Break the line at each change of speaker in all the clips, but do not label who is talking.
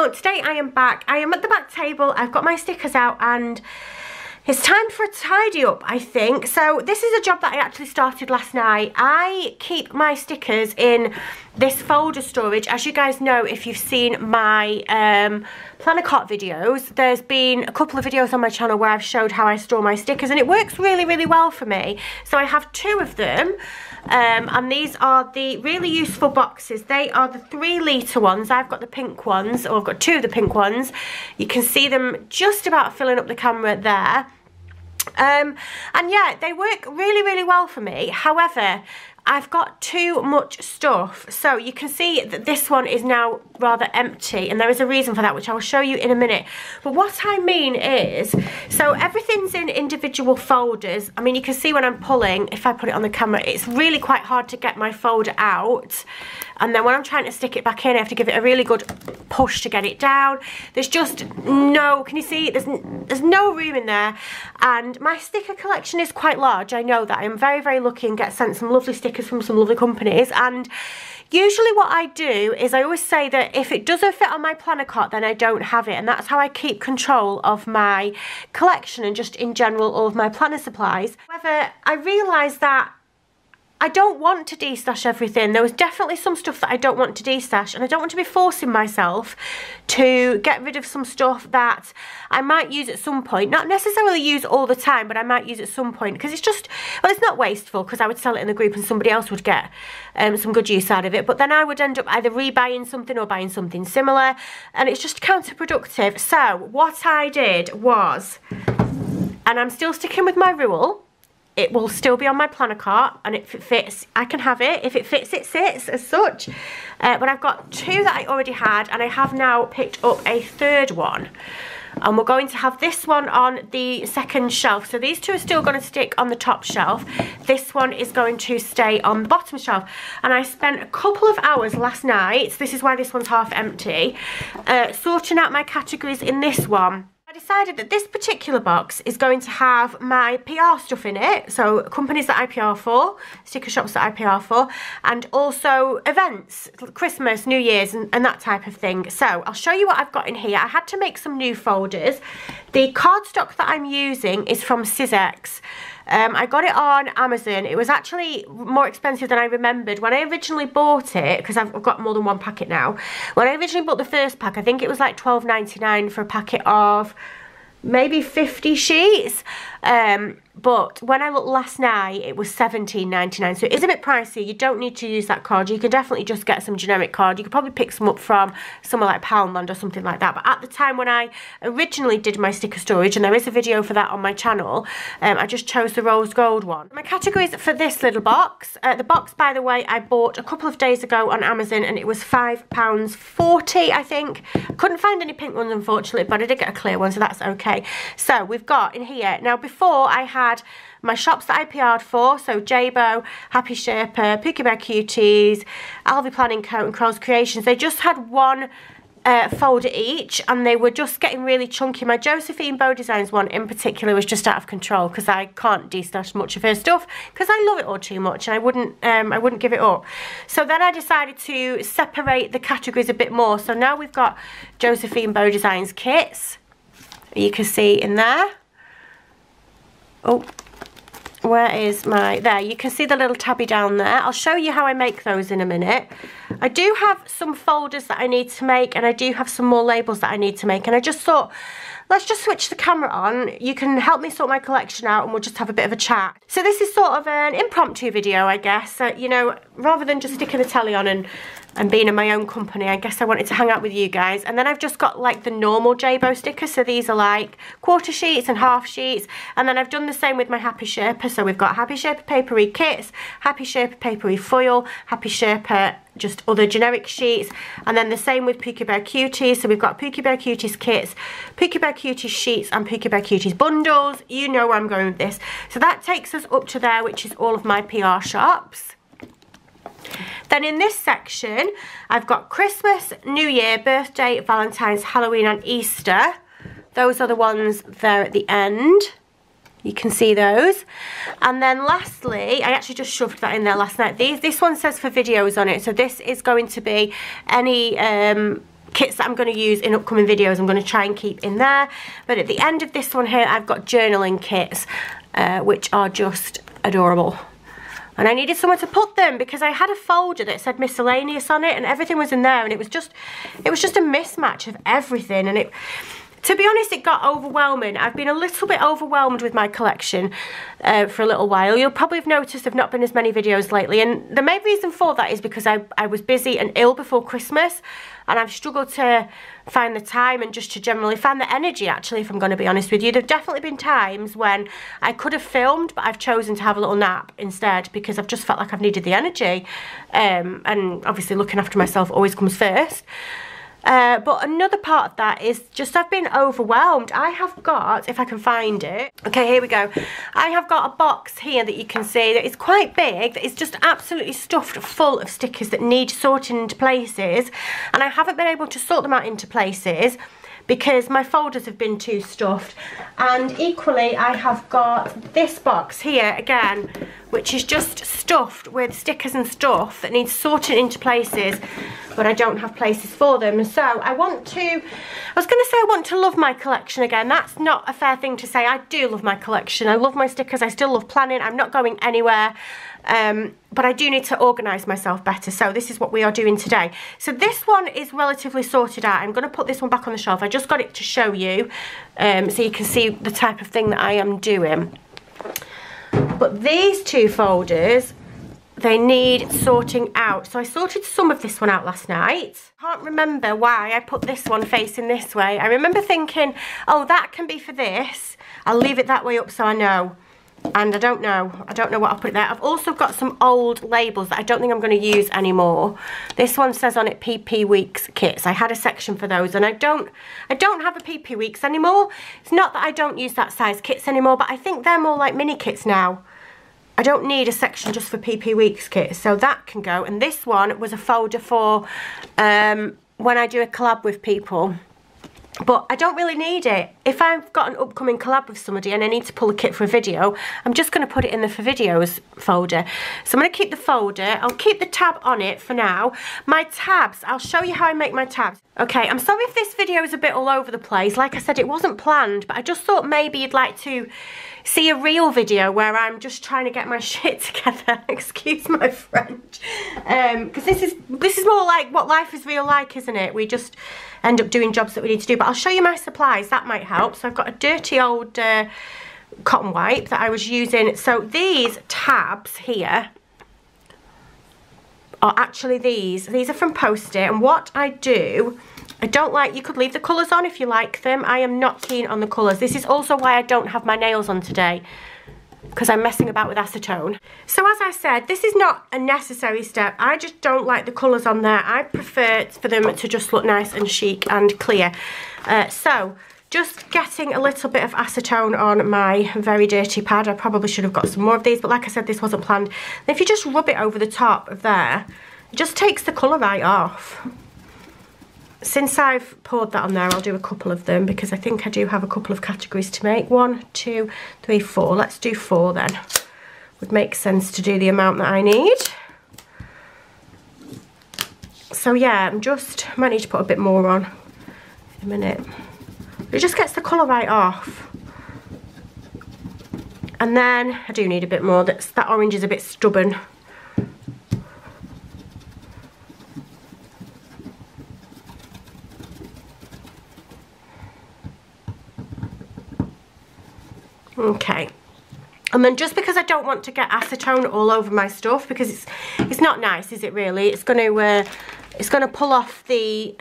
So today I am back. I am at the back table. I've got my stickers out and it's time for a tidy up, I think. So this is a job that I actually started last night. I keep my stickers in this folder storage. As you guys know, if you've seen my planner cart videos, there's been a couple of videos on my channel where I've showed how I store my stickers, and it works really, really well for me. So I have two of them. And these are the really useful boxes. They are the 3 litre ones. I've got the pink ones, or I've got 2 of the pink ones. You can see them just about filling up the camera there. And yeah, they work really, really well for me. However, I've got too much stuff. So you can see that this one is now rather empty, and there is a reason for that, which I will show you in a minute. But what I mean is, so everything's in individual folders. I mean, you can see when I'm pulling, if I put it on the camera, it's really quite hard to get my folder out. And then when I'm trying to stick it back in, I have to give it a really good push to get it down. There's just no, can you see? There's no room in there. And my sticker collection is quite large. I know that. I'm very, very lucky and get sent some lovely stickers from some lovely companies. And usually what I do is I always say that if it doesn't fit on my planner cart, then I don't have it. And that's how I keep control of my collection and just in general all of my planner supplies. However, I realised that I don't want to destash everything. There was definitely some stuff that I don't want to destash, and I don't want to be forcing myself to get rid of some stuff that I might use at some point. Not necessarily use all the time, but I might use at some point, because it's just, well, it's not wasteful, because I would sell it in the group and somebody else would get some good use out of it. But then I would end up either rebuying something or buying something similar, and it's just counterproductive. So what I did was, and I'm still sticking with my rule, it will still be on my planner cart, and if it fits, I can have it. If it fits, it sits as such. But I've got 2 that I already had, and I have now picked up a 3rd one. And we're going to have this one on the second shelf. So these 2 are still going to stick on the top shelf. This one is going to stay on the bottom shelf. And I spent a couple of hours last night, this is why this one's half empty, sorting out my categories in this one. I decided that this particular box is going to have my PR stuff in it, so companies that I PR for, sticker shops that I PR for, and also events, Christmas, New Year's, and that type of thing. So I'll show you what I've got in here. I had to make some new folders. The cardstock that I'm using is from Sizzix. I got it on Amazon. It was actually more expensive than I remembered. When I originally bought it, because I've got more than one packet now, when I originally bought the first pack, I think it was like $12.99 for a packet of maybe 50 sheets. But when I looked last night, it was $17.99, so it is a bit pricey. You don't need to use that card. You can definitely just get some generic card. You could probably pick some up from somewhere like Poundland or something like that. But at the time when I originally did my sticker storage, and there is a video for that on my channel, I just chose the rose gold one. My categories for this little box. The box, by the way, I bought a couple of days ago on Amazon, and it was £5.40, I think. Couldn't find any pink ones, unfortunately, but I did get a clear one, so that's okay. So we've got in here, now before I had my shops that I PR'd for, so Jabo, Happy Sherpa, Pookie Bear Cuties, Alvy Planning Co and Crow's Creations. They just had one folder each, and they were just getting really chunky. My Josephine Bow Designs one in particular was just out of control, because I can't destash much of her stuff because I love it all too much, and I wouldn't give it up. So then I decided to separate the categories a bit more. So now we've got Josephine Bow Designs kits, you can see in there. Oh, where is my, there, you can see the little tabby down there. I'll show you how I make those in a minute. I do have some folders that I need to make, and I do have some more labels that I need to make, and I just thought, let's just switch the camera on. You can help me sort my collection out, and we'll just have a bit of a chat. So this is sort of an impromptu video, I guess. You know, rather than just sticking the telly on and being in my own company, I guess I wanted to hang out with you guys. And then I've just got like the normal Jabo stickers, so these are like quarter sheets and half sheets. And then I've done the same with my Happy Sherpa, so we've got Happy Sherpa papery kits, Happy Sherpa papery foil, Happy Sherpa just other generic sheets, and then the same with Pookie Bear Cuties. So we've got Pookie Bear Cuties kits, Pookie Bear Cuties sheets, and Pookie Bear Cuties bundles. You know where I'm going with this. So that takes us up to there, which is all of my PR shops. Then in this section, I've got Christmas, New Year, birthday, Valentine's, Halloween and Easter. Those are the ones there at the end. You can see those. And then lastly, I actually just shoved that in there last night. This one says for videos on it. So this is going to be any kits that I'm going to use in upcoming videos I'm going to try and keep in there. But at the end of this one here, I've got journaling kits, which are just adorable. And I needed somewhere to put them because I had a folder that said miscellaneous on it and everything was in there, and it was just a mismatch of everything. And to be honest, it got overwhelming. I've been a little bit overwhelmed with my collection for a little while. You'll probably have noticed there've not been as many videos lately, and the main reason for that is because I was busy and ill before Christmas, and I've struggled to find the time and just to generally find the energy, actually, if I'm going to be honest with you. There've definitely been times when I could have filmed, but I've chosen to have a little nap instead because I've just felt like I've needed the energy. And obviously looking after myself always comes first. But another part of that is just I've been overwhelmed. I have got, if I can find it, okay, here we go. I have got a box here that you can see that is quite big, that is just absolutely stuffed full of stickers that need sorting into places, and I haven't been able to sort them out into places because my folders have been too stuffed. And equally, I have got this box here again, which is just stuffed with stickers and stuff that needs sorting into places, but I don't have places for them. So I was going to say I want to love my collection again. That's not a fair thing to say. I do love my collection. I love my stickers. I still love planning. I'm not going anywhere. But I do need to organise myself better, so this is what we are doing today. So this one is relatively sorted out. I'm going to put this one back on the shelf. I just got it to show you, so you can see the type of thing that I am doing. But these two folders, they need sorting out. So I sorted some of this one out last night. I can't remember why I put this one facing this way. I remember thinking, oh, that can be for this. I'll leave it that way up so I know. And I don't know what I'll put it there. I've also got some old labels that I don't think I'm going to use anymore. This one says on it PP Weeks kits. I had a section for those, and I don't have a PP Weeks anymore. It's not that I don't use that size kits anymore, but I think they're more like mini kits now. I don't need a section just for PP Weeks kits, so that can go. And this one was a folder for when I do a collab with people. But I don't really need it. If I've got an upcoming collab with somebody and I need to pull a kit for a video, I'm just going to put it in the for videos folder. So I'm going to keep the folder. I'll keep the tab on it for now. My tabs, I'll show you how I make my tabs. Okay, I'm sorry if this video is a bit all over the place. Like I said, it wasn't planned, but I just thought maybe you'd like to see a real video where I'm just trying to get my shit together. Excuse my French. Because this is more like what life is real like, isn't it? We just end up doing jobs that we need to do. But I'll show you my supplies, that might help. So I've got a dirty old cotton wipe that I was using. So these tabs here are actually these are from Post-it, and what I do, I don't like, you could leave the colours on if you like them. I am not keen on the colours. This is also why I don't have my nails on today, because I'm messing about with acetone. So as I said, this is not a necessary step. I just don't like the colours on there. I prefer for them to just look nice and chic and clear. So just getting a little bit of acetone on my very dirty pad. I probably should have got some more of these, but like I said, this wasn't planned. And if you just rub it over the top of there, it just takes the colour right off. Since I've poured that on there, I'll do a couple of them because I think I do have a couple of categories to make. 1, 2, 3, 4. Let's do 4 then. Would make sense to do the amount that I need. So yeah, might need to put a bit more on in a minute. It just gets the colour right off. And then I do need a bit more. That orange is a bit stubborn. Okay, and then just because I don't want to get acetone all over my stuff, because it's not nice, is it really? It's going to pull off the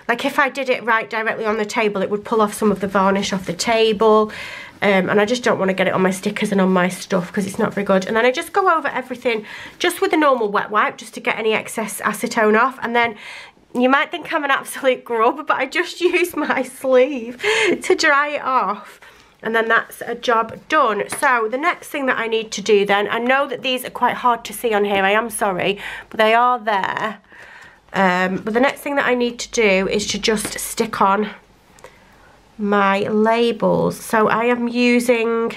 like if I did it right directly on the table, it would pull off some of the varnish off the table, and I just don't want to get it on my stickers and on my stuff because it's not very good. And then I just go over everything just with a normal wet wipe just to get any excess acetone off. And then you might think I'm an absolute grub, but I just use my sleeve to dry it off. And then that's a job done. So the next thing that I need to do then, I know that these are quite hard to see on here, I am sorry, but they are there. But the next thing that I need to do is to just stick on my labels. So I am using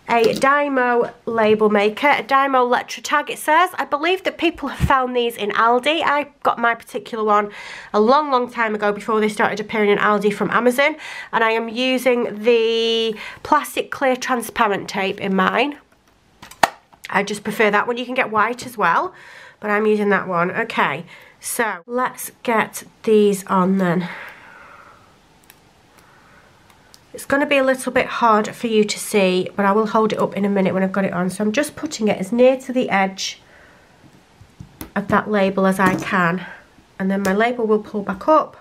a Dymo label maker, a Dymo Letra Tag it says. I believe that people have found these in Aldi. I got my particular one a long time ago before they started appearing in Aldi from Amazon, and I am using the plastic clear transparent tape in mine. I just prefer that one. You can get white as well, but I'm using that one. Okay, so let's get these on then. It's going to be a little bit hard for you to see, but I will hold it up in a minute when I've got it on. So I'm just putting it as near to the edge of that label as I can. And then my label will pull back up.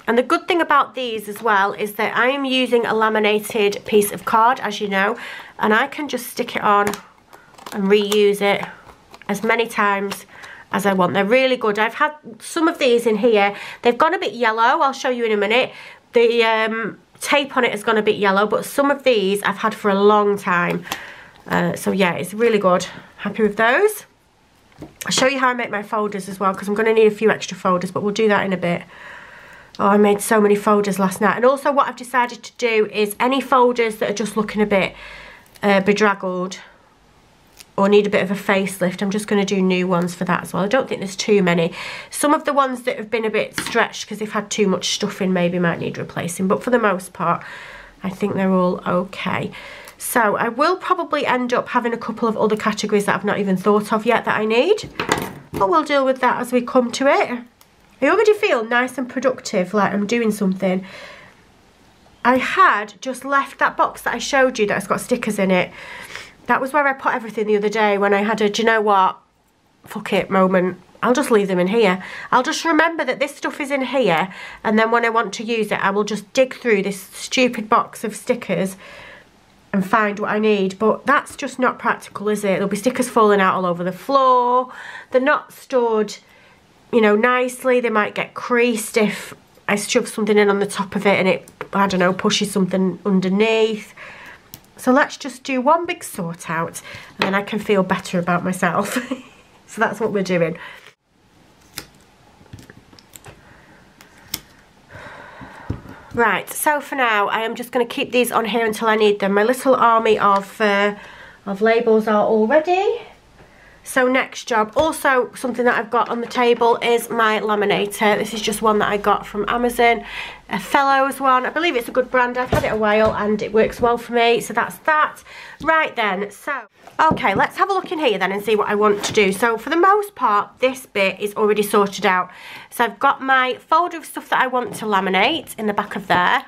And the good thing about these as well is that I am using a laminated piece of card, as you know. And I can just stick it on and reuse it as many times as I want. They're really good. I've had some of these in here. They've gone a bit yellow. I'll show you in a minute. The tape on it has gone a bit yellow, but some of these I've had for a long time. So yeah, it's really good. Happy with those. I'll show you how I make my folders as well, because I'm going to need a few extra folders, but we'll do that in a bit. Oh, I made so many folders last night. And also what I've decided to do is any folders that are just looking a bit bedraggled or need a bit of a facelift, I'm just going to do new ones for that as well. I don't think there's too many. Some of the ones that have been a bit stretched because they've had too much stuff in maybe might need replacing, but for the most part I think they're all okay. So I will probably end up having a couple of other categories that I've not even thought of yet that I need, but we'll deal with that as we come to it. I already feel nice and productive, like I'm doing something. I had just left that box that I showed you that has got stickers in it. That was where I put everything the other day when I had a, do you know what, fuck it moment. I'll just leave them in here. I'll just remember that this stuff is in here, and then when I want to use it, I will just dig through this stupid box of stickers and find what I need. But that's just not practical, is it? There'll be stickers falling out all over the floor. They're not stored, you know, nicely. They might get creased if I shove something in on the top of it and it, I don't know, pushes something underneath. So let's just do one big sort out, and then I can feel better about myself. So that's what we're doing. Right, so for now I am just going to keep these on here until I need them. My little army of labels are all ready. So next job, also something that I've got on the table is my laminator. This is just one that I got from Amazon, a Fellows one. I believe it's a good brand. I've had it a while and it works well for me. So that's that. Right then, so, okay, let's have a look in here then and see what I want to do. So for the most part, this bit is already sorted out. So I've got my folder of stuff that I want to laminate in the back of there.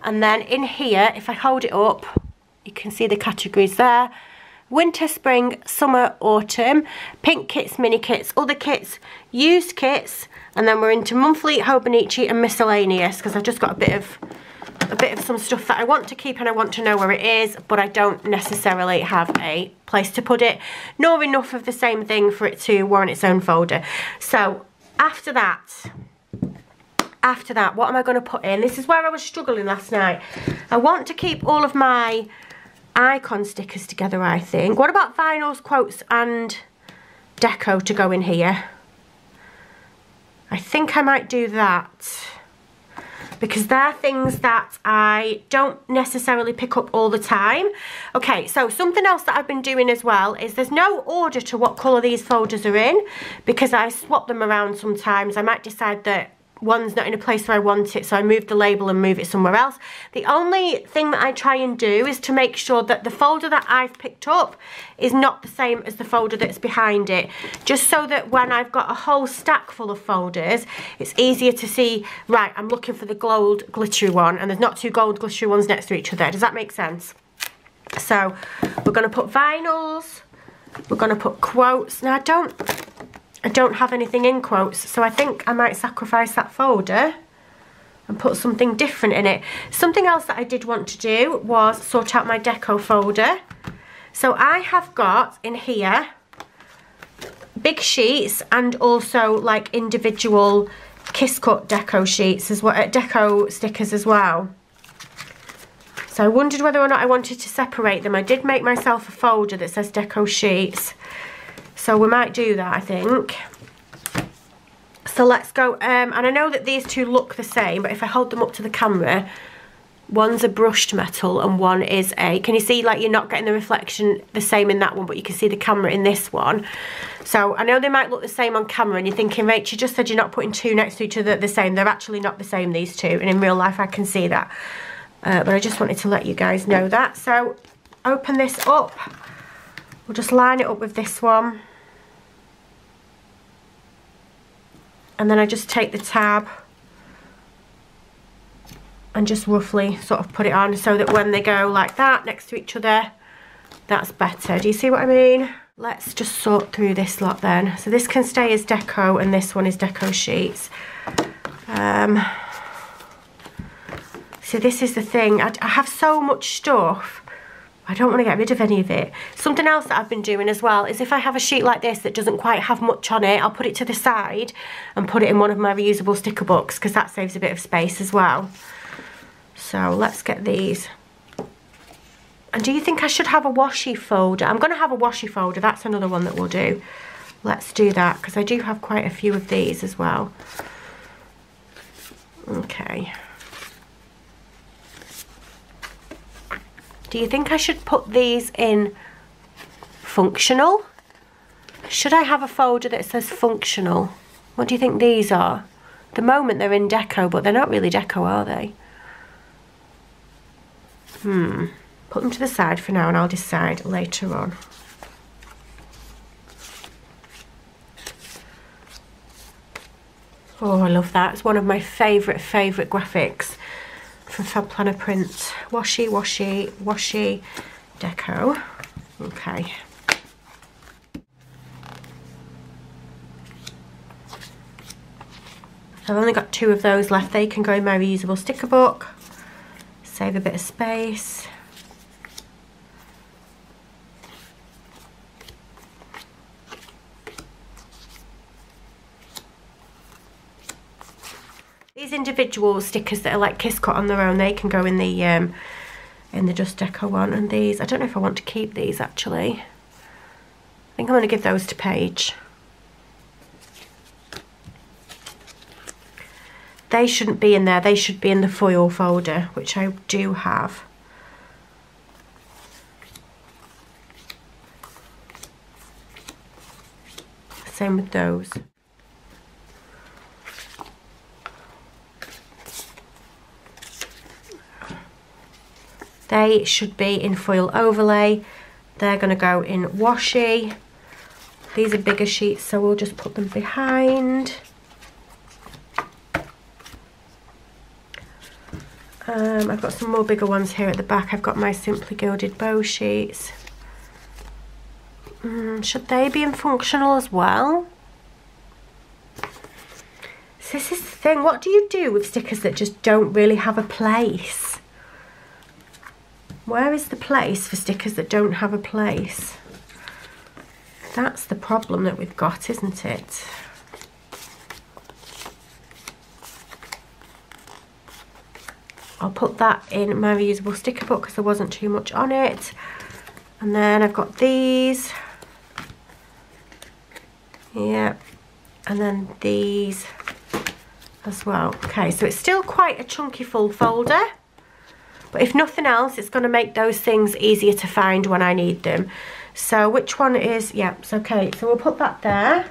And then in here, if I hold it up, you can see the categories there. Winter, spring, summer, autumn, pink kits, mini kits, other kits, used kits, and then we're into monthly, Hobonichi, and miscellaneous, because I've just got a bit of some stuff that I want to keep and I want to know where it is, but I don't necessarily have a place to put it, nor enough of the same thing for it to warrant its own folder. So after that, what am I going to put in? This is where I was struggling last night. I want to keep all of my icon stickers together, I think. What about vinyls, quotes and deco to go in here? I think I might do that, because they're things that I don't necessarily pick up all the time. Okay, so something else that I've been doing as well is there's no order to what colour these folders are in, because I swap them around sometimes. I might decide that one's not in a place where I want it, so I move the label and move it somewhere else. The only thing that I try and do is to make sure that the folder that I've picked up is not the same as the folder that's behind it, just so that when I've got a whole stack full of folders, it's easier to see, right, I'm looking for the gold glittery one, and there's not two gold glittery ones next to each other. Does that make sense? So we're going to put vinyls, we're going to put quotes. Now I don't have anything in quotes, so I think I might sacrifice that folder and put something different in it. Something else that I did want to do was sort out my deco folder. So I have got in here big sheets and also like individual Kiss Cut deco sheets as well, deco stickers as well. So I wondered whether or not I wanted to separate them. I did make myself a folder that says deco sheets, so we might do that, I think. So let's go, and I know that these two look the same, but if I hold them up to the camera, One's a brushed metal and one is a, can you see like you're not getting the reflection the same in that one, but you can see the camera in this one. So I know they might look the same on camera and you're thinking, Rach, you just said you're not putting two next to each other the same. They're actually not the same, these two, and in real life I can see that. But I just wanted to let you guys know that. So open this up. We'll just line it up with this one. And then I just take the tab and just roughly sort of put it on so that when they go like that next to each other, that's better. Do you see what I mean? Let's just sort through this lot then. So this can stay as deco and this one is deco sheets. So this is the thing, I have so much stuff, I don't want to get rid of any of it. Something else that I've been doing as well is if I have a sheet like this that doesn't quite have much on it, I'll put it to the side and put it in one of my reusable sticker books because that saves a bit of space as well. So let's get these. And do you think I should have a washi folder? I'm going to have a washi folder. That's another one that we'll do. Let's do that because I do have quite a few of these as well. Okay. Do you think I should put these in functional? Should I have a folder that says functional? What do you think these are? At the moment they're in deco, but they're not really deco, are they? Put them to the side for now and I'll decide later on. Oh, I love that. It's one of my favourite graphics from Fab Planner Prints. Washi, washi, washi, deco. Okay. I've only got 2 of those left. They can go in my reusable sticker book. Save a bit of space. These individual stickers that are like kiss cut on their own, they can go in the Just Deco one. And these, I don't know if I want to keep these actually. I think I'm going to give those to Paige. They shouldn't be in there, they should be in the foil folder, which I do have. Same with those. They should be in foil overlay. They're going to go in washi. These are bigger sheets, so we'll just put them behind. I've got some more bigger ones here at the back. I've got my Simply Gilded bow sheets. Should they be in functional as well? So this is the thing, what do you do with stickers that just don't really have a place? Where is the place for stickers that don't have a place? That's the problem that we've got, isn't it? I'll put that in my reusable sticker book because there wasn't too much on it. And then I've got these. Yeah. And then these as well. Okay, so it's still quite a chunky full folder. But if nothing else, it's going to make those things easier to find when I need them. So which one is, yeah, it's okay. So we'll put that there,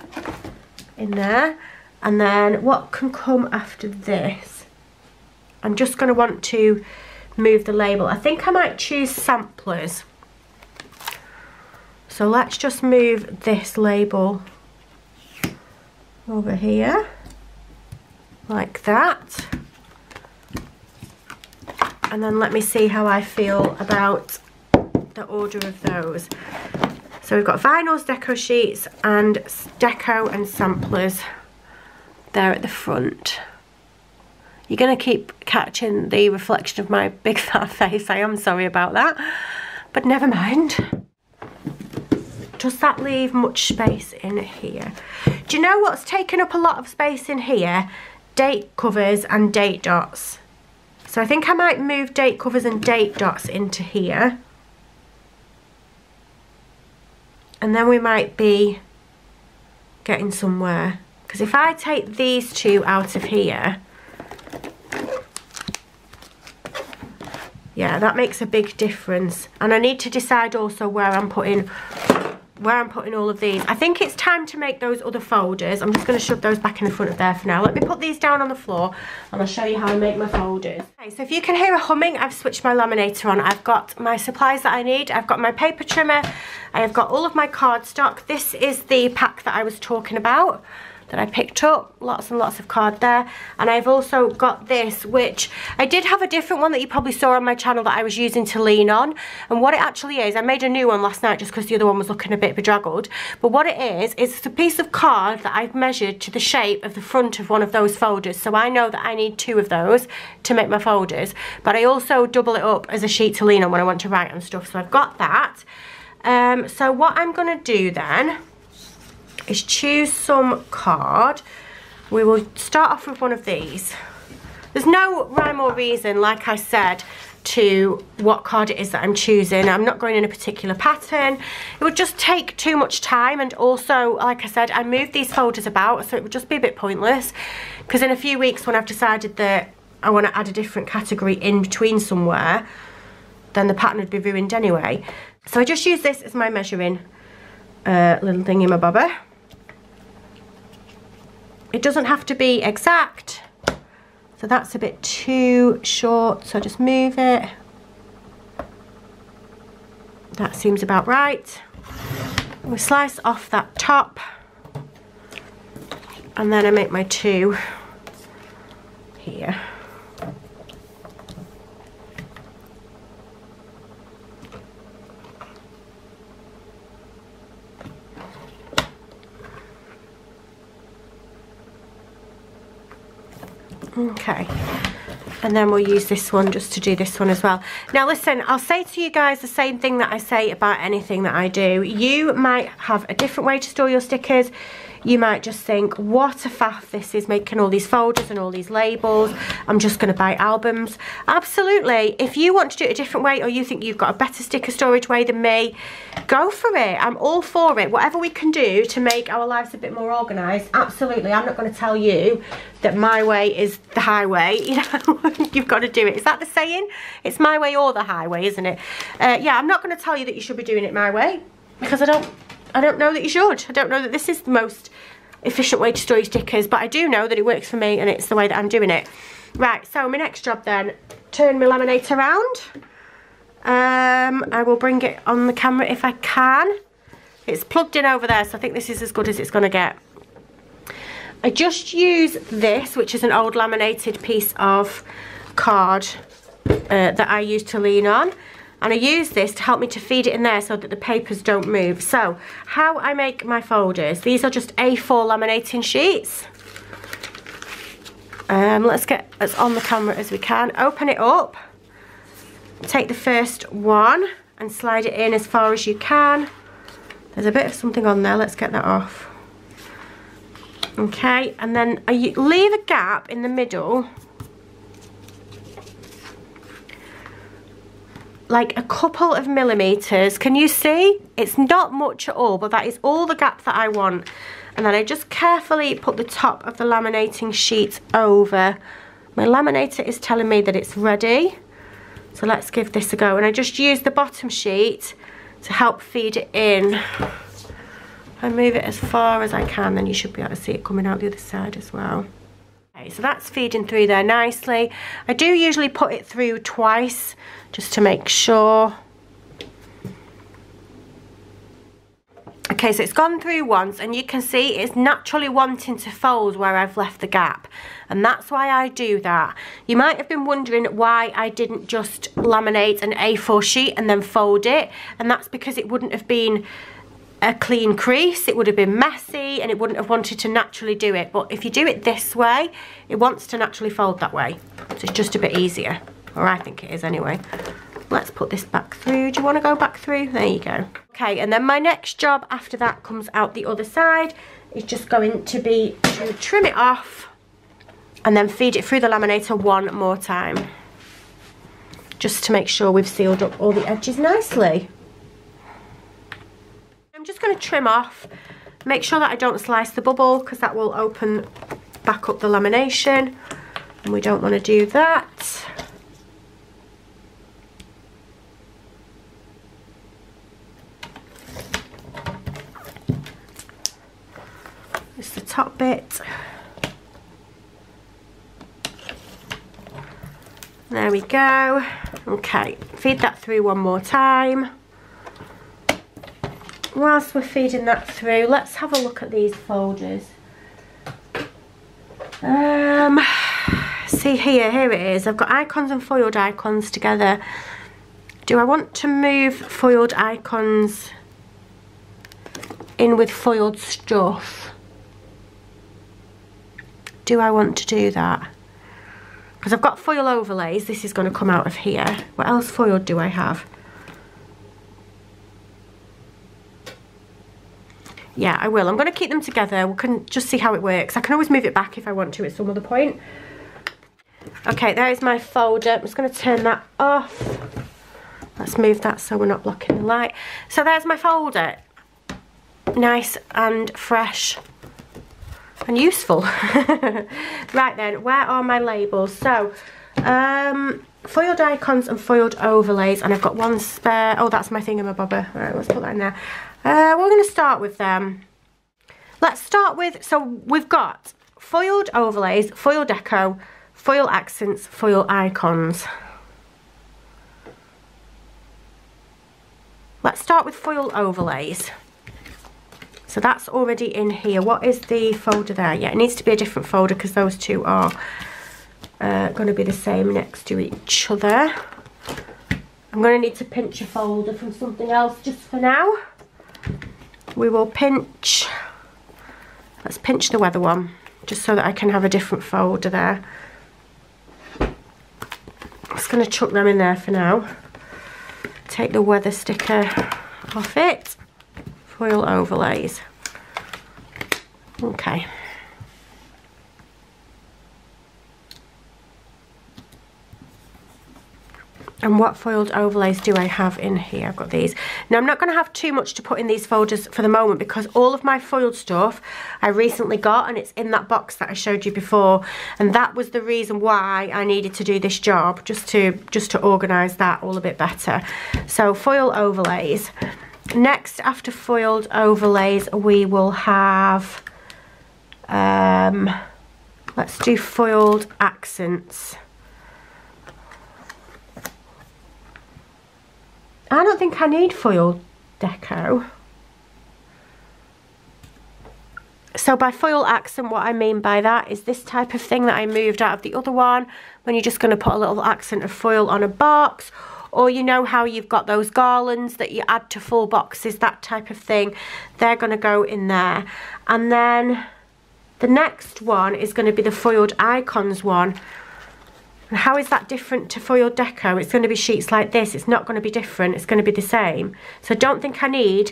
in there. And then what can come after this? I'm just going to want to move the label. I think I might choose samplers. So let's just move this label over here, like that. And then let me see how I feel about the order of those. So we've got vinyls, deco sheets, and deco and samplers there at the front. You're going to keep catching the reflection of my big fat face. I am sorry about that, but never mind. Does that leave much space in here? Do you know what's taken up a lot of space in here? Date covers and date dots. So I think I might move date covers and date dots into here. And then we might be getting somewhere. Because if I take these two out of here, Yeah, that makes a big difference. And I need to decide also where I'm putting all of these. I think it's time to make those other folders. I'm just going to shove those back in the front of there for now. Let me put these down on the floor and I'll show you how I make my folders. Okay, so if you can hear a humming, I've switched my laminator on. I've got my supplies that I need. I've got my paper trimmer. I have got all of my cardstock. This is the pack that I was talking about that I picked up. Lots and lots of card there. And I've also got this, which I did have a different one that you probably saw on my channel that I was using to lean on. And what it actually is, I made a new one last night just because the other one was looking a bit bedraggled. But what it is, it's a piece of card that I've measured to the shape of the front of one of those folders. So I know that I need 2 of those to make my folders. But I also double it up as a sheet to lean on when I want to write on stuff. So I've got that. So what I'm going to do then is choose some card. We will start off with one of these. There's no rhyme or reason, like I said, to what card it is that I'm choosing. I'm not going in a particular pattern. It would just take too much time, and also, like I said, I moved these folders about, so it would just be a bit pointless, because in a few weeks when I've decided that I want to add a different category in between somewhere, then the pattern would be ruined anyway. So I just use this as my measuring little thingy-my-bobber. It doesn't have to be exact, so that's a bit too short, so just move it. That seems about right. We slice off that top, and then I make my 2 here. Okay, and then we'll use this one just to do this one as well. Now listen, I'll say to you guys the same thing that I say about anything that I do. You might have a different way to store your stickers. You might just think, what a faff this is, making all these folders and all these labels. I'm just going to buy albums. Absolutely. If you want to do it a different way, or you think you've got a better sticker storage way than me, go for it. I'm all for it. Whatever we can do to make our lives a bit more organised, absolutely. I'm not going to tell you that my way is the highway. You know, you've got to do it. Is that the saying? It's my way or the highway, isn't it? Yeah, I'm not going to tell you that you should be doing it my way, because I don't know that you should. I don't know that this is the most efficient way to store your stickers, but I do know that it works for me, and it's the way that I'm doing it. Right, so my next job then, turn my laminator around. I will bring it on the camera if I can. It's plugged in over there, so I think this is as good as it's going to get. I just use this, which is an old laminated piece of card that I use to lean on. And I use this to help me to feed it in there so that the papers don't move. So, how I make my folders. These are just A4 laminating sheets. Let's get as on the camera as we can. Open it up. Take the first one and slide it in as far as you can. There's a bit of something on there. Let's get that off. Okay, and then leave a gap in the middle, like a couple of millimeters. Can you see? It's not much at all, but that is all the gap that I want. And then I just carefully put the top of the laminating sheet over. My laminator is telling me that it's ready, so let's give this a go. And I just use the bottom sheet to help feed it in. I move it as far as I can, then you should be able to see it coming out the other side as well. Okay, so that's feeding through there nicely. I do usually put it through twice, just to make sure. Okay, so it's gone through once, and you can see it's naturally wanting to fold where I've left the gap, and that's why I do that. You might have been wondering why I didn't just laminate an A4 sheet and then fold it, and that's because it wouldn't have been a clean crease, it would have been messy, and it wouldn't have wanted to naturally do it. But if you do it this way, it wants to naturally fold that way, so it's just a bit easier, or I think it is anyway. Let's put this back through. Do you want to go back through? There you go. Okay, and then my next job after that comes out the other side. It's just going to be to trim it off and then feed it through the laminator one more time, just to make sure we've sealed up all the edges nicely. I'm just going to trim off, make sure that I don't slice the bubble, because that will open back up the lamination, and we don't want to do that. It's the top bit. There we go. Okay, feed that through one more time. Whilst we're feeding that through, let's have a look at these folders. See here it is. I've got icons and foiled icons together. Do I want to move foiled icons in with foiled stuff? Do I want to do that? Because I've got foil overlays. This is going to come out of here. What else foiled do I have? Yeah, I will. I'm going to keep them together. We can just see how it works. I can always move it back if I want to at some other point. Okay, there is my folder. I'm just going to turn that off. Let's move that so we're not blocking the light. So there's my folder. Nice and fresh and useful. Right then, where are my labels? So, foiled icons and foiled overlays, and I've got one spare. Oh, that's my thingamabobber. All right, let's put that in there. We're going to start with them. Let's start with, so we've got foiled overlays, foil deco, foil accents, foil icons. Let's start with foil overlays. So that's already in here. What is the folder there? Yeah, it needs to be a different folder because those two are going to be the same next to each other. I'm going to need to pinch a folder from something else just for now. We will pinch, let's pinch the weather one, just so that I can have a different folder there. I'm just going to chuck them in there for now. Take the weather sticker off it. Foil overlays. Okay. And what foiled overlays do I have in here? I've got these. Now, I'm not going to have too much to put in these folders for the moment because all of my foiled stuff I recently got, and it's in that box that I showed you before. And that was the reason why I needed to do this job, just to organise that all a bit better. So, foil overlays. Next, after foiled overlays, we will have, let's do foiled accents. I don't think I need foil deco. So by foil accent, what I mean by that is this type of thing that I moved out of the other one, when you're just going to put a little accent of foil on a box, or you know how you've got those garlands that you add to full boxes, that type of thing. They're going to go in there. And then the next one is going to be the foiled icons one. And how is that different to foiled deco? It's going to be sheets like this. It's not going to be different. It's going to be the same. So I don't think I need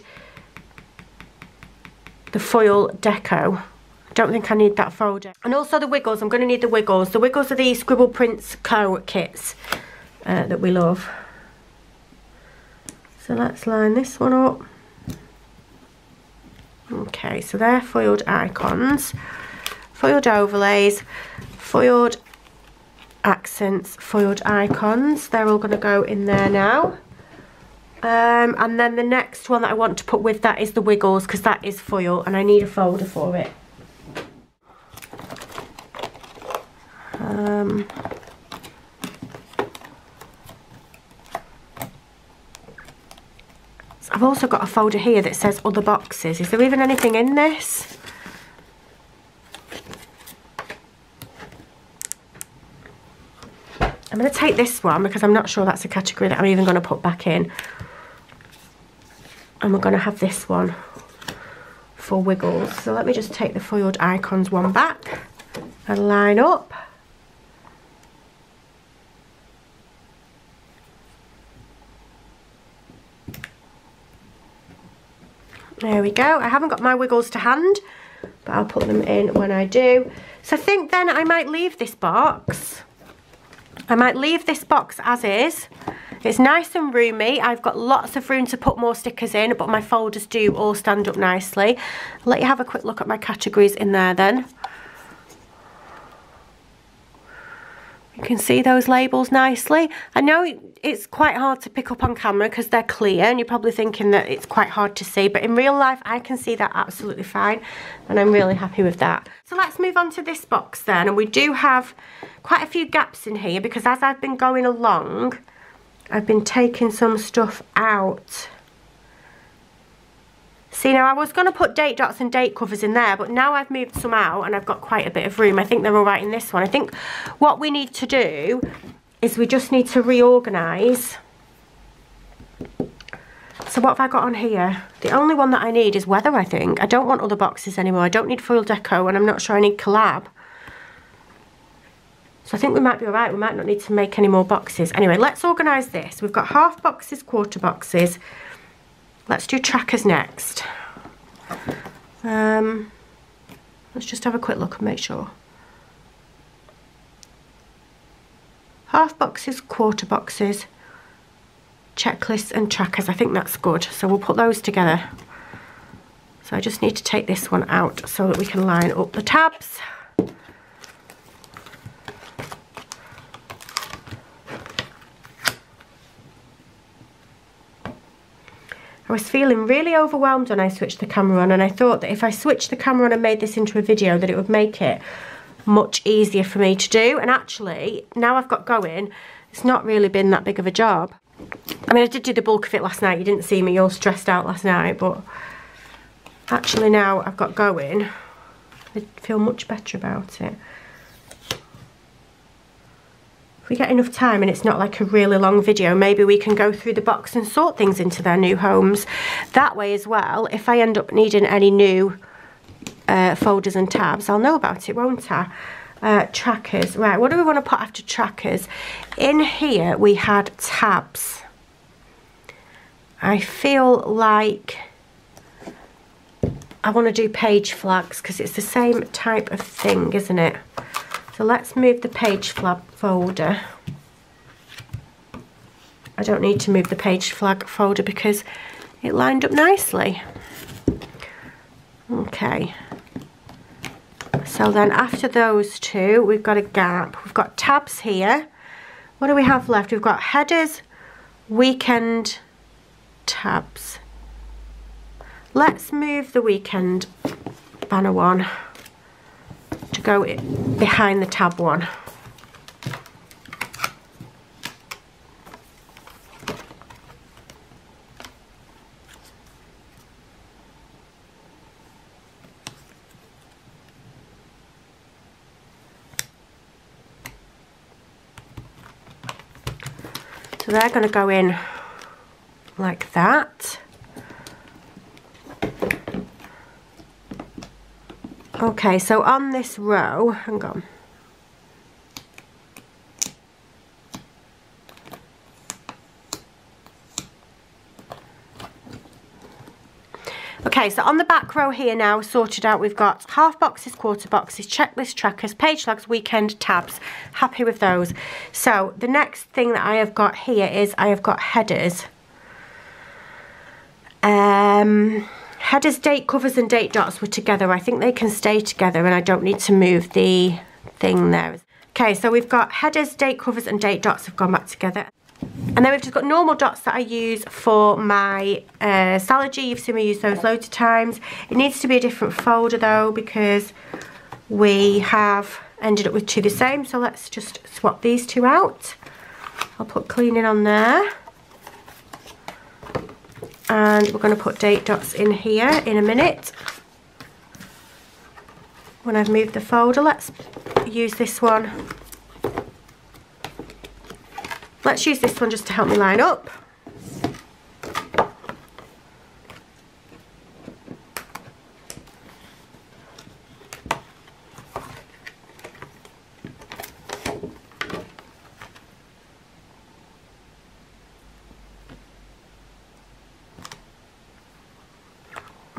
the foil deco. I don't think I need that folder. And also the wiggles. I'm going to need the wiggles. The wiggles are the Scribble Prints Co. kits that we love. So let's line this one up. Okay, so they're foiled icons, foiled overlays, foiled accents, foiled icons. They're all going to go in there now. And then the next one that I want to put with that is the wiggles, because that is foil and I need a folder for it. I've also got a folder here that says other boxes. Is there even anything in this? I'm going to take this one because I'm not sure that's a category that I'm even going to put back in. And we're going to have this one for wiggles. So let me just take the foiled icons one back and line up. There we go. I haven't got my wiggles to hand, but I'll put them in when I do. So I think then I might leave this box. I might leave this box as is. It's nice and roomy. I've got lots of room to put more stickers in, but my folders do all stand up nicely. I'll let you have a quick look at my categories in there then. You can see those labels nicely. I know it's quite hard to pick up on camera because they're clear and you're probably thinking that it's quite hard to see, but in real life I can see that absolutely fine and I'm really happy with that. So let's move on to this box then, and we do have quite a few gaps in here because as I've been going along I've been taking some stuff out. See, now I was going to put date dots and date covers in there, but now I've moved some out and I've got quite a bit of room. I think they're all right in this one. I think what we need to do is we just need to reorganise. So what have I got on here? The only one that I need is weather, I think. I don't want other boxes anymore. I don't need foil deco and I'm not sure I need collab. So I think we might be all right. We might not need to make any more boxes. Anyway, let's organise this. We've got half boxes, quarter boxes. Let's do trackers next. Let's just have a quick look and make sure. Half boxes, quarter boxes, checklists and trackers. I think that's good. So we'll put those together. So I just need to take this one out so that we can line up the tabs. I was feeling really overwhelmed when I switched the camera on, and I thought that if I switched the camera on and made this into a video that it would make it much easier for me to do. And actually, now I've got going, it's not really been that big of a job. I mean, I did do the bulk of it last night. You didn't see me all stressed out last night, but actually now I've got going, I feel much better about it. If we get enough time and it's not like a really long video, maybe we can go through the box and sort things into their new homes. That way as well, if I end up needing any new folders and tabs, I'll know about it, won't I? Trackers. Right, what do we want to put after trackers? In here we had tabs. I feel like I want to do page flags because it's the same type of thing, isn't it? So let's move the page flag folder. I don't need to move the page flag folder because it lined up nicely. Okay. So then after those two, we've got a gap. We've got tabs here. What do we have left? We've got headers, weekend, tabs. Let's move the weekend banner one to go behind the tab one. So they're going to go in like that. Okay, so on this row, hang on. Okay, so on the back row here now, sorted out, we've got half boxes, quarter boxes, checklist, trackers, page flags, weekend, tabs. Happy with those. So the next thing that I have got here is I have got headers. Headers, date covers and date dots were together. I think they can stay together and I don't need to move the thing there. Okay, so we've got headers, date covers and date dots have gone back together. And then we've just got normal dots that I use for my Salogy. You've seen me use those loads of times. It needs to be a different folder though because we have ended up with two the same. So let's just swap these two out. I'll put cleaning on there. And we're going to put date dots in here in a minute. When I've moved the folder, let's use this one. Let's use this one just to help me line up.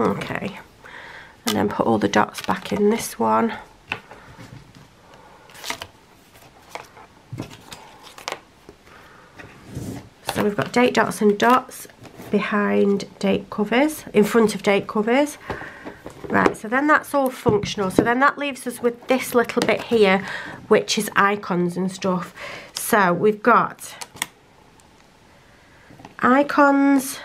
Okay, and then put all the dots back in this one. So we've got date dots and dots behind date covers, in front of date covers. Right, so then that's all functional. So then that leaves us with this little bit here, which is icons and stuff. So we've got icons.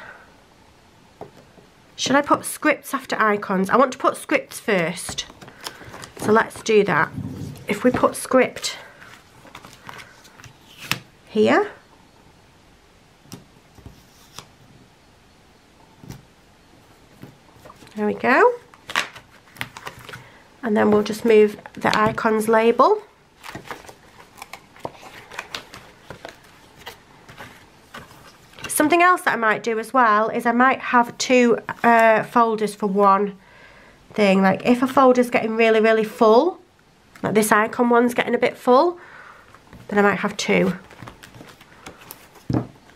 Should I put scripts after icons? I want to put scripts first. So let's do that. If we put script here. There we go. And then we'll just move the icons label. Something else that I might do as well is I might have two folders for one thing. Like if a folder's getting really, really full, like this icon one's getting a bit full, then I might have two.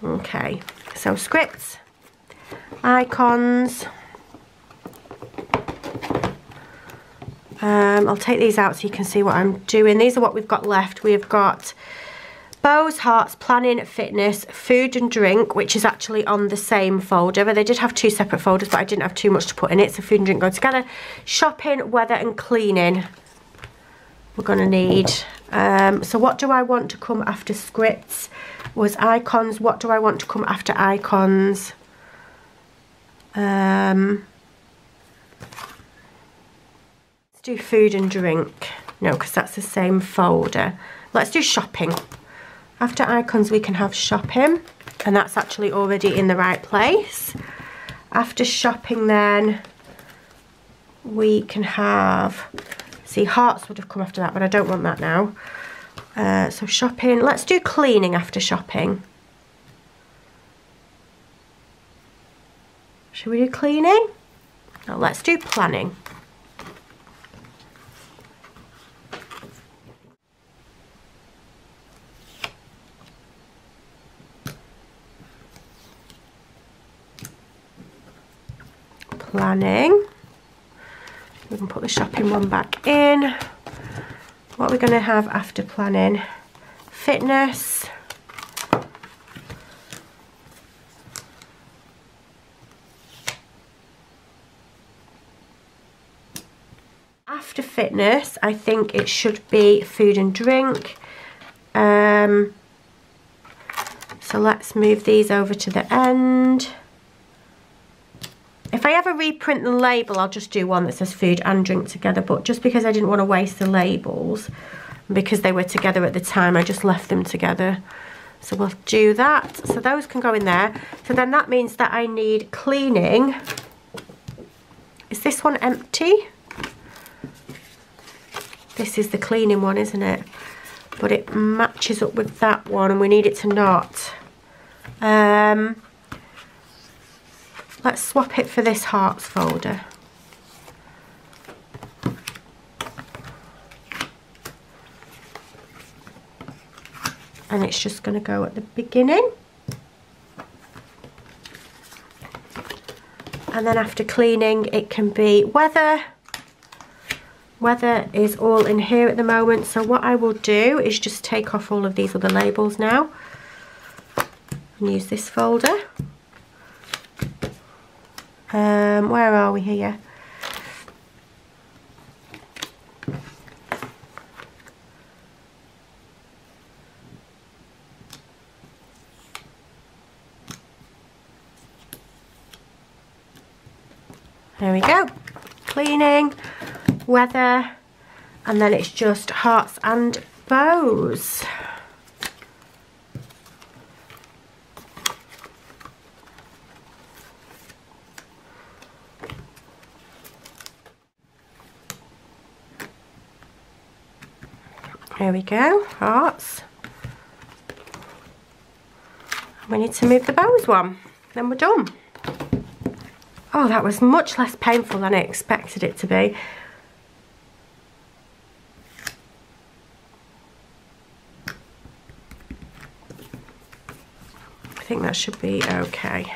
Okay, so scripts, icons. I'll take these out so you can see what I'm doing. These are what we've got left. We've got bows, hearts, planning, fitness, food and drink, which is actually on the same folder, but they did have two separate folders, but I didn't have too much to put in it, so food and drink go together. Shopping, weather and cleaning we're going to need. So what do I want to come after scripts? Was icons. What do I want to come after icons? Do food and drink. No, because that's the same folder. Let's do shopping. After icons we can have shopping, and that's actually already in the right place. After shopping then we can have, see, hearts would have come after that, but I don't want that now. So shopping, let's do cleaning after shopping. Should we do cleaning? No, let's do planning. Planning. We can put the shopping one back in. What are we going to have after planning? Fitness. After fitness, I think it should be food and drink. So let's move these over to the end. If I ever reprint the label, I'll just do one that says food and drink together, but just because I didn't want to waste the labels, because they were together at the time, I just left them together. So we'll do that. So those can go in there. So then that means that I need cleaning. Is this one empty? This is the cleaning one, isn't it? But it matches up with that one and we need it to not. Let's swap it for this hearts folder. And it's just going to go at the beginning. And then after cleaning, it can be weather. Weather is all in here at the moment. So what I will do is just take off all of these other labels now. And use this folder. Where are we here? There we go. Cleaning, weather, and then it's just hearts and bows. There we go, hearts. We need to move the bows one, then we're done. Oh, that was much less painful than I expected it to be. I think that should be okay.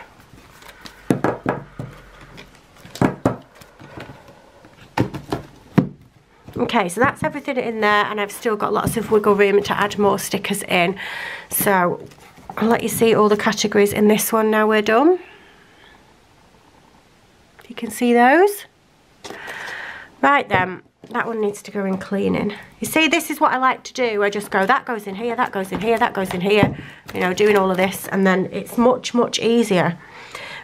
Okay, so that's everything in there, and I've still got lots of wiggle room to add more stickers in. So I'll let you see all the categories in this one now we're done. If you can see those. Right then, that one needs to go in cleaning. You see, this is what I like to do. I just go, that goes in here, that goes in here, that goes in here. You know, doing all of this, and then it's much, much easier.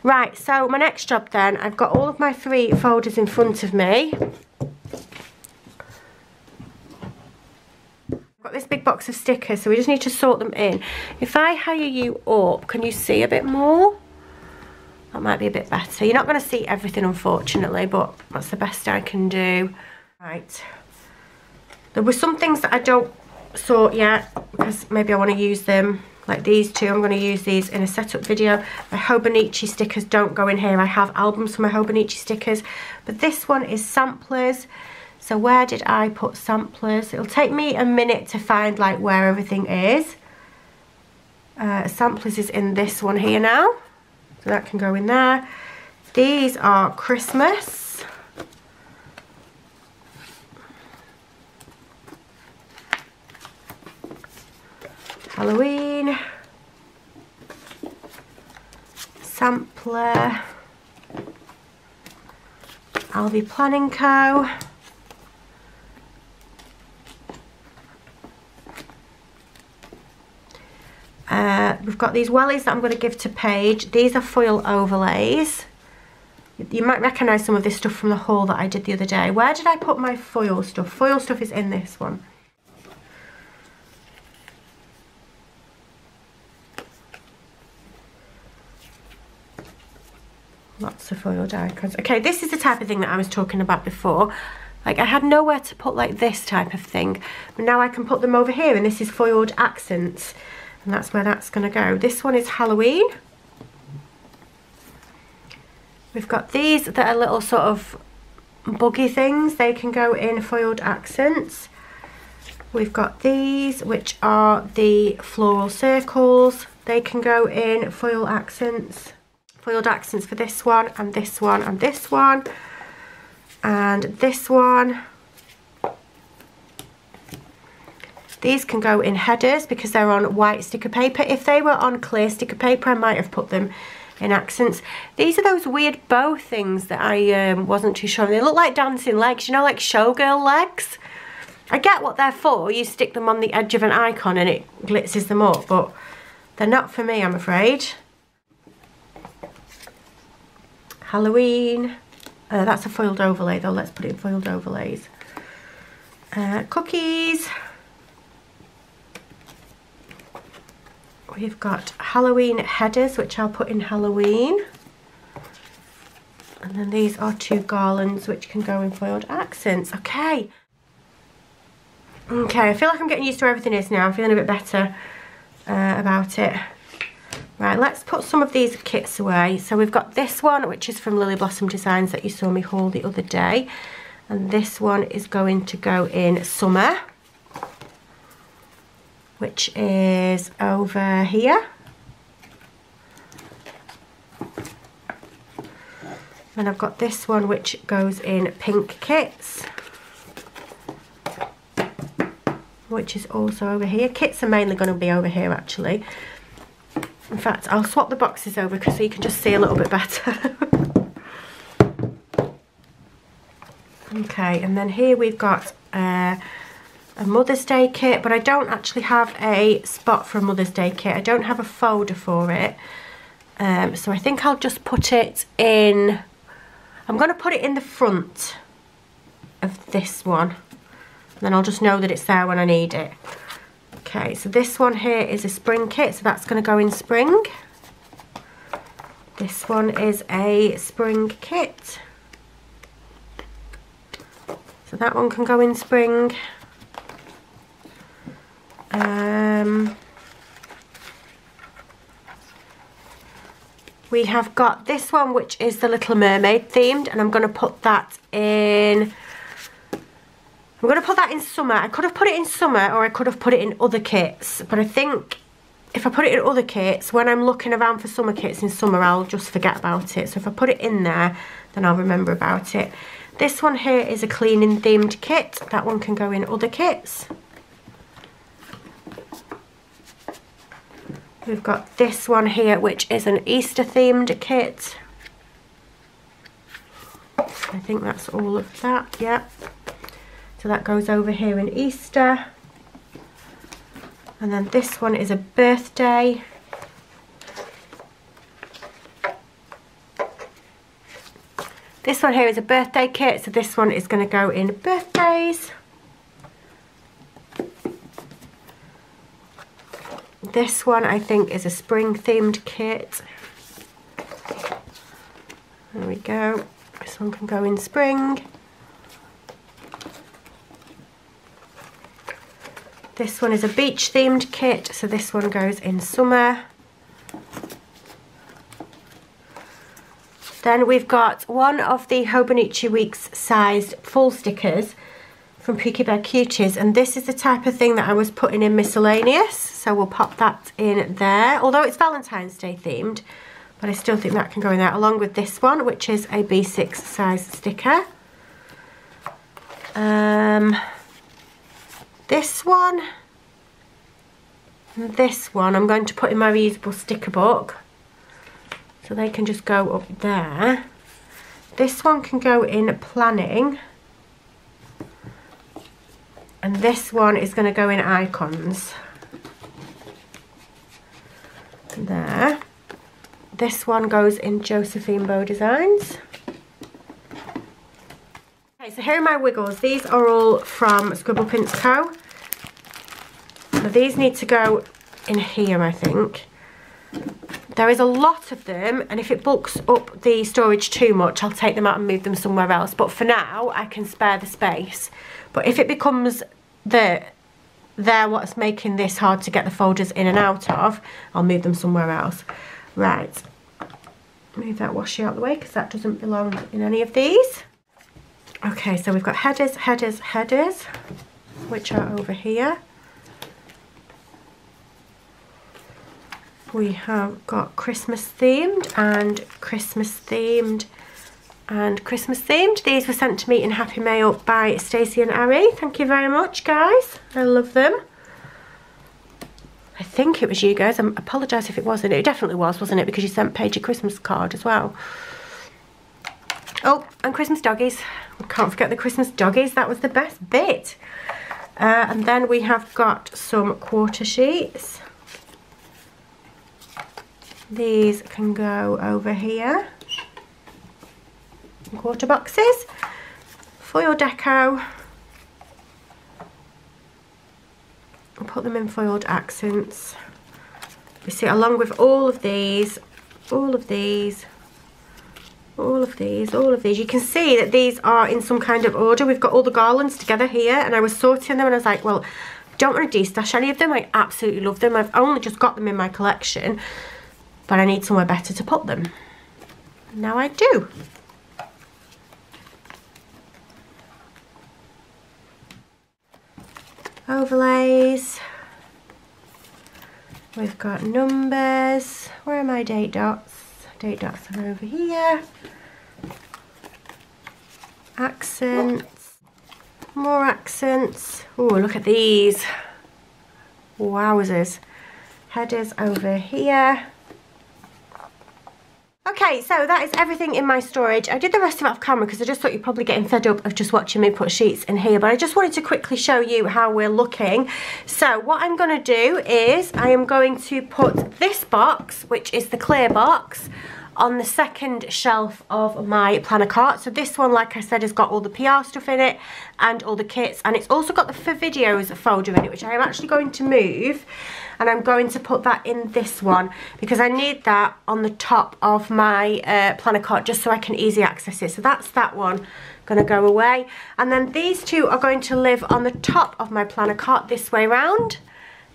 Right, so my next job then, I've got all of my 3 folders in front of me. I've got this big box of stickers, so we just need to sort them in. If I higher you up, can you see a bit more? That might be a bit better. You're not going to see everything, unfortunately, but that's the best I can do. Right. There were some things that I don't sort yet, because maybe I want to use them. Like these two, I'm going to use these in a setup video. My Hobonichi stickers don't go in here. I have albums for my Hobonichi stickers. But this one is samplers. So where did I put samplers? It'll take me a minute to find like where everything is. Samplers is in this one here now. So that can go in there. These are Christmas. Halloween, sampler, Alvy Planning Co. We've got these wellies that I'm going to give to Paige. These are foil overlays. You might recognise some of this stuff from the haul that I did the other day. Where did I put my foil stuff? Foil stuff is in this one. Lots of foiled icons. Okay, this is the type of thing that I was talking about before. Like, I had nowhere to put like this type of thing, but now I can put them over here, and this is foiled accents, and that's where that's going to go. This one is Halloween. We've got these that are little sort of buggy things. They can go in foiled accents. We've got these, which are the floral circles. They can go in foil accents. Foiled accents for this one, and this one, and this one, and this one. These can go in headers because they're on white sticker paper. If they were on clear sticker paper, I might have put them in accents. These are those weird bow things that I wasn't too sure of. They look like dancing legs, you know, like showgirl legs. I get what they're for. You stick them on the edge of an icon and it glitzes them up, but they're not for me, I'm afraid. Halloween. That's a foiled overlay though. Let's put it in foiled overlays. Cookies. We've got Halloween headers, which I'll put in Halloween. And then these are 2 garlands, which can go in foiled accents. Okay. Okay, I feel like I'm getting used to where everything is now. I'm feeling a bit better about it. Right, let's put some of these kits away. So we've got this one, which is from Lily Blossom Designs that you saw me haul the other day. And this one is going to go in summer, which is over here. And I've got this one, which goes in pink kits, which is also over here. Kits are mainly going to be over here, actually. In fact, I'll swap the boxes over so you can just see a little bit better. Okay, and then here we've got a Mother's Day kit, but I don't actually have a spot for a Mother's Day kit. I don't have a folder for it. So I think I'll just put it in... I'm going to put it in the front of this one. And then I'll just know that it's there when I need it. Okay, so this one here is a spring kit, so that's going to go in spring. This one is a spring kit. So that one can go in spring. We have got this one, which is the Little Mermaid themed, and I'm going to put that in... I'm going to put that in summer. I could have put it in summer, or I could have put it in other kits, but I think if I put it in other kits, when I'm looking around for summer kits in summer, I'll just forget about it. So if I put it in there, then I'll remember about it. This one here is a cleaning themed kit. That one can go in other kits. We've got this one here, which is an Easter themed kit. I think that's all of that, yeah. So that goes over here in Easter. And then this one is a birthday. This one here is a birthday kit, so this one is going to go in birthdays. This one I think is a spring themed kit. There we go. This one can go in spring. This one is a beach themed kit, so this one goes in summer. Then we've got one of the Hobonichi Weeks sized full stickers from Pookie Bear Cuties, and this is the type of thing that I was putting in miscellaneous, so we'll pop that in there, although it's Valentine's Day themed, but I still think that can go in there, along with this one, which is a B6 size sticker. This one, and this one I'm going to put in my reusable sticker book, so they can just go up there. This one can go in planning, and this one is going to go in icons. There. This one goes in Josephine Bow Designs. Okay, so here are my wiggles. These are all from Scribble Prints Co. So these need to go in here, I think. There is a lot of them, and if it bulks up the storage too much, I'll take them out and move them somewhere else. But for now, I can spare the space. But if it becomes what's making this hard to get the folders in and out of, I'll move them somewhere else. Right, move that washi out of the way because that doesn't belong in any of these. Okay, so we've got headers, headers, headers, which are over here. We have got Christmas themed and Christmas themed and Christmas themed. These were sent to me in Happy Mail by Stacey and Ari. Thank you very much, guys. I love them. I think it was you guys. I apologise if it wasn't. It definitely was, wasn't it? Because you sent Paige a Christmas card as well. Oh, and Christmas doggies. We can't forget the Christmas doggies. That was the best bit. And then we have got some quarter sheets. These can go over here. Quarter boxes. Foil deco. I'll put them in foiled accents. You see, along with all of these, all of these, all of these, all of these. You can see that these are in some kind of order. We've got all the garlands together here, and I was sorting them and I was like, well, don't want to destash any of them. I absolutely love them. I've only just got them in my collection, but I need somewhere better to put them. Now I do. Overlays. We've got numbers. Where are my date dots? Date dots are over here. Accents. More accents. Oh, look at these. Wowzers. Headers over here. Okay, so that is everything in my storage. I did the rest of it off camera because I just thought you're probably getting fed up of just watching me put sheets in here, but I just wanted to quickly show you how we're looking. So what I'm going to do is I am going to put this box, which is the clear box, on the second shelf of my planner cart. So this one, like I said, has got all the PR stuff in it and all the kits, and it's also got the for videos folder in it, which I am actually going to move, and I'm going to put that in this one because I need that on the top of my planner cart just so I can easily access it. So that's that one going to go away, and then these two are going to live on the top of my planner cart this way round,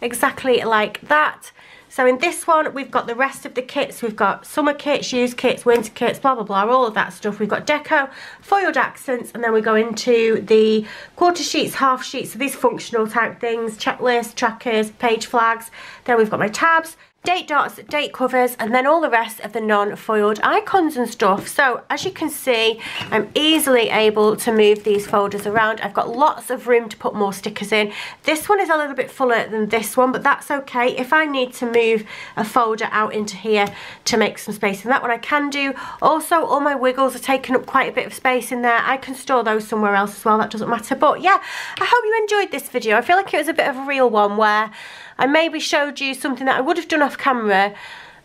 exactly like that. So in this one, we've got the rest of the kits. We've got summer kits, used kits, winter kits, blah, blah, blah, all of that stuff. We've got deco, foiled accents, and then we go into the quarter sheets, half sheets, so these functional type things, checklists, trackers, page flags. Then we've got my tabs, date dots, date covers, and then all the rest of the non-foiled icons and stuff. So as you can see, I'm easily able to move these folders around. I've got lots of room to put more stickers in. This one is a little bit fuller than this one, but that's okay. If I need to move a folder out into here to make some space in that one, I can do. Also, all my wiggles are taking up quite a bit of space in there. I can store those somewhere else as well, that doesn't matter. But yeah, I hope you enjoyed this video. I feel like it was a bit of a real one where I maybe showed you something that I would have done off camera,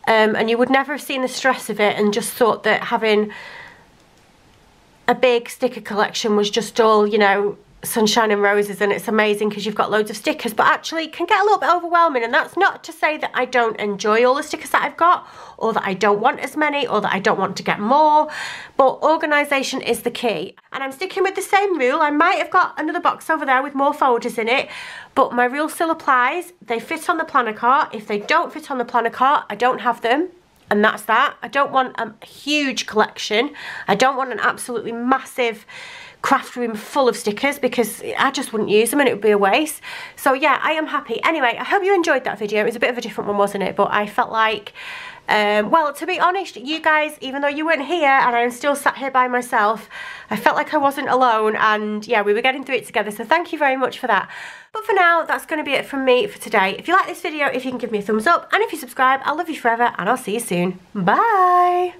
and you would never have seen the stress of it and just thought that having a big sticker collection was just all, you know, sunshine and roses and it's amazing because you've got loads of stickers, but actually it can get a little bit overwhelming. And that's not to say that I don't enjoy all the stickers that I've got, or that I don't want as many, or that I don't want to get more, but organisation is the key. And I'm sticking with the same rule. I might have got another box over there with more folders in it, but my rule still applies. They fit on the planner cart. If they don't fit on the planner cart, I don't have them. And that's that. I don't want a huge collection. I don't want an absolutely massive craft room full of stickers because I just wouldn't use them and it would be a waste. So yeah, I am happy. Anyway, I hope you enjoyed that video. It was a bit of a different one, wasn't it? But I felt like, well, to be honest, you guys, even though you weren't here and I'm still sat here by myself, I felt like I wasn't alone, and yeah, we were getting through it together. So thank you very much for that. But for now, that's going to be it from me for today. If you like this video, if you can give me a thumbs up, and if you subscribe, I'll love you forever and I'll see you soon. Bye!